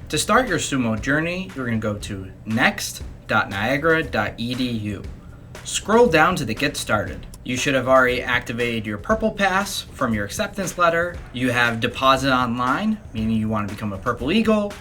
To start your SUMO journey, you're going to go to next.niagara.edu. Scroll down to the Get Started. You should have already activated your Purple Pass from your acceptance letter. You have deposit online, meaning you want to become a Purple Eagle.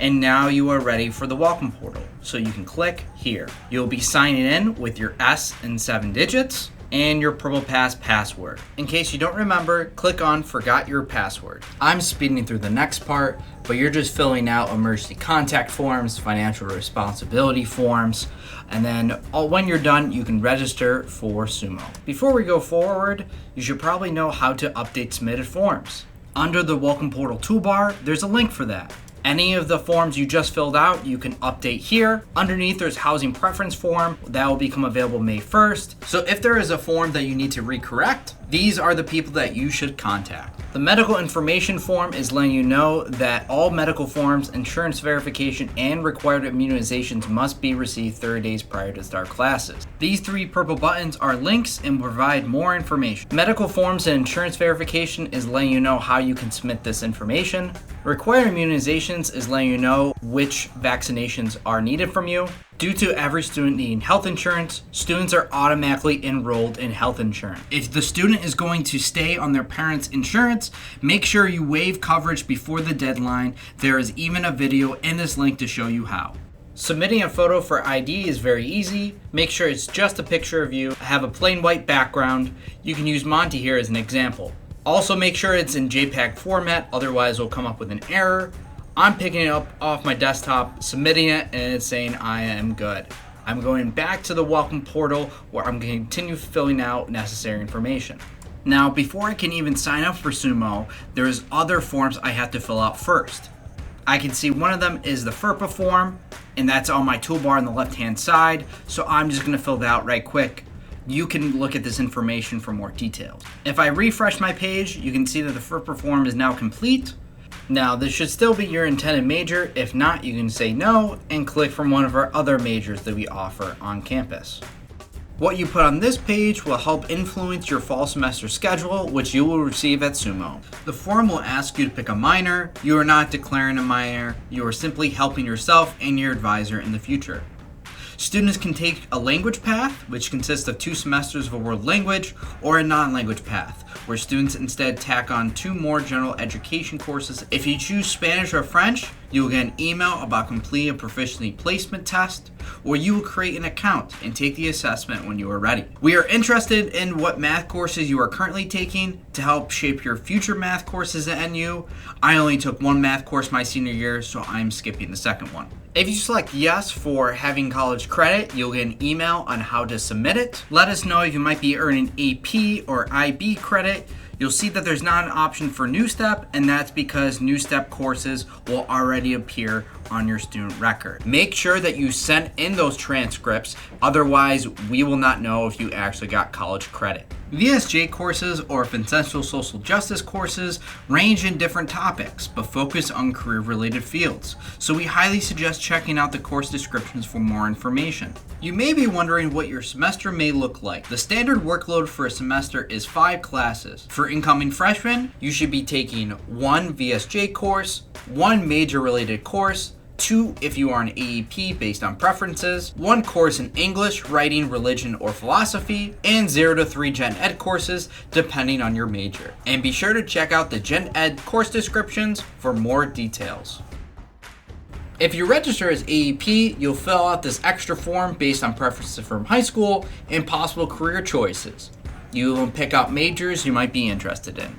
And now you are ready for the welcome portal. So you can click here. You'll be signing in with your S and 7 digits and your Purple Pass password. In case you don't remember, click on Forgot Your Password. I'm speeding through the next part, but you're just filling out emergency contact forms, financial responsibility forms, and then when you're done, you can register for SUMO. Before we go forward, you should probably know how to update submitted forms. Under the Welcome Portal toolbar, there's a link for that. Any of the forms you just filled out, you can update here. Underneath, there's housing preference form that will become available May 1st. So if there is a form that you need to recorrect, these are the people that you should contact. The medical information form is letting you know that all medical forms, insurance verification, and required immunizations must be received 30 days prior to start classes. These 3 purple buttons are links and provide more information. Medical forms and insurance verification is letting you know how you can submit this information. Required immunizations is letting you know which vaccinations are needed from you. Due to every student needing health insurance, students are automatically enrolled in health insurance. If the student is going to stay on their parents' insurance, make sure you waive coverage before the deadline. There is even a video in this link to show you how. Submitting a photo for ID is very easy. Make sure it's just a picture of you. Have a plain white background. You can use Monty here as an example. Also make sure it's in JPEG format, otherwise it'll come up with an error. I'm picking it up off my desktop, submitting it, and it's saying I am good. I'm going back to the welcome portal where I'm going to continue filling out necessary information. Now, before I can even sign up for SUMO, there's other forms I have to fill out first. I can see one of them is the FERPA form, and that's on my toolbar on the left-hand side, so I'm just going to fill that out right quick. You can look at this information for more details. If I refresh my page, you can see that the FERPA form is now complete. Now, this should still be your intended major. If not, you can say no and click from one of our other majors that we offer on campus. What you put on this page will help influence your fall semester schedule, which you will receive at SUMO. The form will ask you to pick a minor. You are not declaring a minor. You are simply helping yourself and your advisor in the future. Students can take a language path, which consists of 2 semesters of a world language, or a non-language path, where students instead tack on 2 more general education courses. If you choose Spanish or French, you will get an email about completing a proficiency placement test, or you will create an account and take the assessment when you are ready. We are interested in what math courses you are currently taking to help shape your future math courses at NU. I only took 1 math course my senior year, so I'm skipping the second one. If you select yes for having college credit, you'll get an email on how to submit it. Let us know if you might be earning AP or IB credit. You'll see that there's not an option for New Step, and that's because New Step courses will already appear on your student record. Make sure that you send in those transcripts, otherwise we will not know if you actually got college credit. VSJ courses or Essential Social Justice courses range in different topics, but focus on career-related fields, so we highly suggest checking out the course descriptions for more information. You may be wondering what your semester may look like. The standard workload for a semester is 5 classes. For incoming freshmen, you should be taking 1 VSJ course, 1 major-related course, 2 if you are an AEP based on preferences, 1 course in English, writing, religion, or philosophy, and 0 to 3 Gen Ed courses depending on your major. And be sure to check out the Gen Ed course descriptions for more details. If you register as AEP, you'll fill out this extra form based on preferences from high school and possible career choices. You will pick out majors you might be interested in.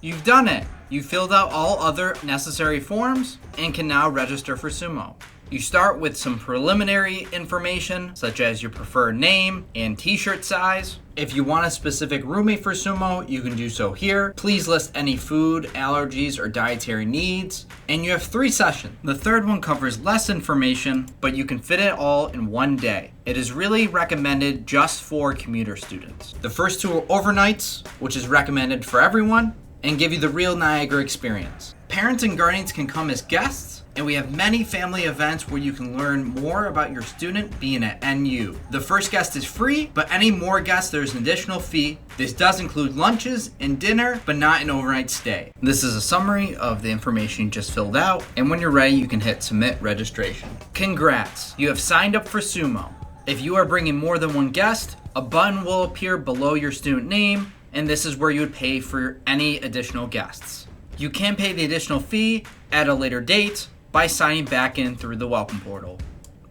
You've done it! You filled out all other necessary forms and can now register for SUMO. You start with some preliminary information such as your preferred name and t-shirt size. If you want a specific roommate for SUMO, you can do so here. Please list any food, allergies, or dietary needs. And you have 3 sessions. The third one covers less information, but you can fit it all in one day. It is really recommended just for commuter students. The first 2 are overnights, which is recommended for everyone, and give you the real Niagara experience. Parents and guardians can come as guests, And we have many family events where you can learn more about your student being at NU. The first guest is free, but any more guests, there's an additional fee. This does include lunches and dinner, but not an overnight stay. This is a summary of the information you just filled out, and when you're ready, you can hit submit registration. Congrats, you have signed up for SUMO. If you are bringing more than one guest, a button will appear below your student name, and this is where you would pay for any additional guests. You can pay the additional fee at a later date by signing back in through the welcome portal.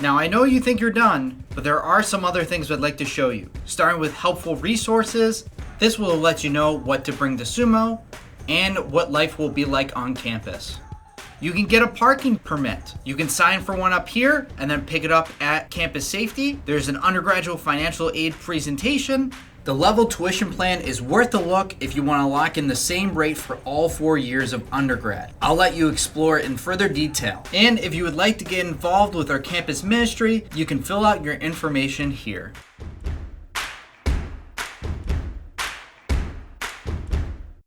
Now I know you think you're done, but there are some other things I'd like to show you. Starting with helpful resources, this will let you know what to bring to SUMO and what life will be like on campus. You can get a parking permit. You can sign for one up here and then pick it up at campus safety. There's an undergraduate financial aid presentation. The level tuition plan is worth a look if you want to lock in the same rate for all 4 years of undergrad. I'll let you explore it in further detail. And if you would like to get involved with our campus ministry, you can fill out your information here.